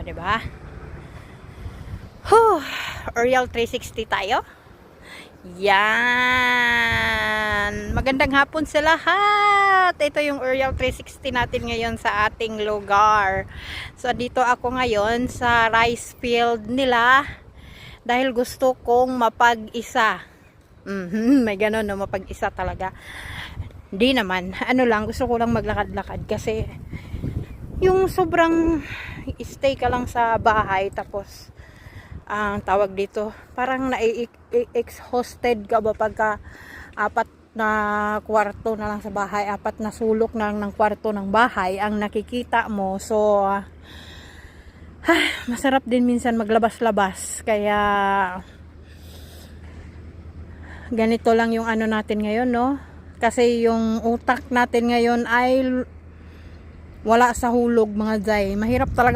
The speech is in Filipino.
'di ba? Royal 360 tayo. Yan. Magandang hapon sa lahat. Ito yung Royal 360 natin ngayon sa ating lugar. So dito ako ngayon sa rice field nila dahil gusto kong mapag-isa. May ganun, no, mapag-isa talaga. Hindi naman, ano lang, gusto ko lang maglakad-lakad kasi yung sobrang stay ka lang sa bahay tapos ang tawag dito, parang na-exhausted ka ba pagka apat na kwarto na lang sa bahay, apat na sulok na lang ng kwarto ng bahay ang nakikita mo. So masarap din minsan maglabas-labas, kaya ganito lang yung ano natin ngayon, no? Kasi yung utak natin ngayon ay wala sa hulog, mga jay. Mahirap talaga